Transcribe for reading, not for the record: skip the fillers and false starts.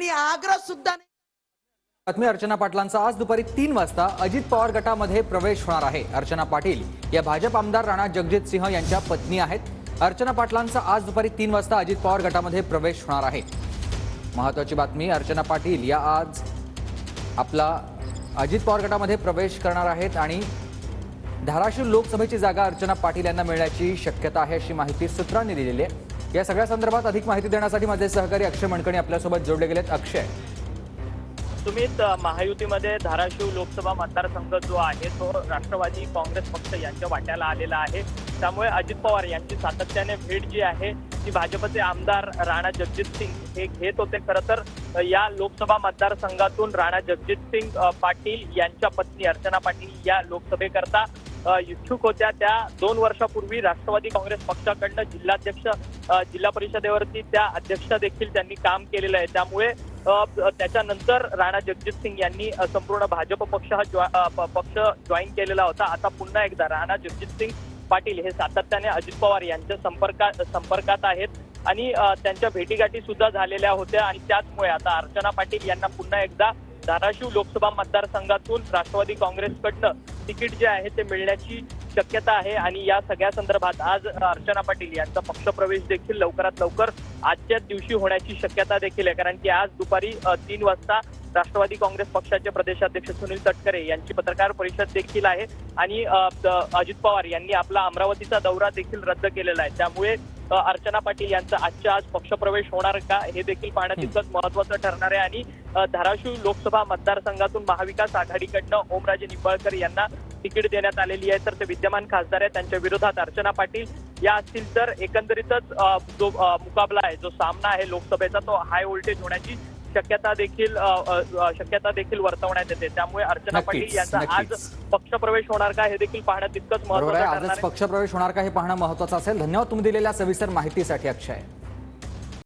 त्यांनी आग्रह सुद्धा नाही। बातमी अर्चना पाटलांचा आज दुपारी 3 वाजता अजित पवार गटामध्ये प्रवेश होणार आहे। अर्चना पाटील या भाजप आमदार राणा जगजितसिंह यांच्या पत्नी आहेत। अर्चना पाटलांचा आज दुपारी 3 वाजता अजित पवार गटामध्ये प्रवेश होणार आहे। महत्त्वाची बातमी, अर्चना पाटील या आज आपला अजित पवार गटामध्ये प्रवेश करणार आहेत आणि धाराशिव लोकसभेची जागा अर्चना पाटील यांना मिळण्याची शक्यता आहे अशी माहिती सूत्रांनी दिलेली आहे। या सगळ्या संदर्भात अधिक माहिती देण्यासाठी माझे सहकारी अक्षय मणकणी आपल्यासोबत जोडले गेलेत। अक्षय, सुमित, महायुतीमध्ये धाराशिव लोकसभा मतदारसंघ जो आहे तो राष्ट्रवादी काँग्रेस पक्ष यांच्या वाट्याला आलेला आहे। त्यामुळे अजित पवार यांची सातत्याने भेट जी आहे ती भाजपचे आमदार राणा जगजितसिंह हे घेत होते। खरं तर या लोकसभा मतदारसंघातून राणा जगजितसिंह पाटील यांच्या पत्नी अर्चना पाटील या लोकसभेकरता इच्छुक होत्या। त्या 2 वर्षापूर्वी राष्ट्रवादी काँग्रेस पक्षाकडनं जिल्हा परिषदेवरती त्या अध्यक्ष देखील त्यांनी काम केलेलं आहे। त्यामुळे त्याच्यानंतर राणा जगजितसिंह यांनी संपूर्ण भाजप पक्ष जॉईन केलेला होता। आता पुन्हा एकदा राणा जगजितसिंह पाटील हे सातत्याने अजित पवार यांच्या संपर्कात आहेत आणि त्यांच्या भेटीगाठी सुद्धा झालेल्या होत्या आणि त्याचमुळे आता अर्चना पाटील यांना पुन्हा एकदा धाराशिव लोकसभा मतदारसंघातून राष्ट्रवादी काँग्रेसकडनं तिकीट जे आहे ते मिळण्याची शक्यता आहे। आणि या सगळ्या संदर्भात आज अर्चना पाटील यांचा पक्षप्रवेश देखील लवकरात लवकर आजच्याच दिवशी होण्याची शक्यता देखील आहे। कारण की आज दुपारी 3 वाजता राष्ट्रवादी काँग्रेस पक्षाचे प्रदेशाध्यक्ष सुनील तटकरे यांची पत्रकार परिषद देखील आहे आणि अजित पवार यांनी आपला अमरावतीचा दौरा देखील रद्द केलेला आहे। त्यामुळे अर्चना पाटील यांचा आजच्या आज पक्षप्रवेश होणार का हे देखील पाहणं तितकंच महत्त्वाचं ठरणार आहे। आणि धाराशिव लोकसभा मतदारसंघातून महाविकास आघाडीकडनं ओमराजे निंबाळकर यांना तिकीट देण्यात आलेली आहे, तर ते विद्यमान खासदार आहेत। त्यांच्या विरोधात अर्चना पाटील या असतील तर एकंदरीतच जो मुकाबला आहे, जो सामना आहे लोकसभेचा, तो हाय व्होल्टेज होण्याची शक्यता देखील वर्तवण्यात येते। त्यामुळे अर्चना पाटील यांचा आज पक्षप्रवेश होणार का हे देखील पाहणं तितकंच महत्त्वाचं ठरणार आहे। आजच पक्षप्रवेश होणार का हे पाहणं महत्त्वाचं असेल। धन्यवाद तुम्ही दिलेल्या सविस्तर माहितीसाठी अक्षय।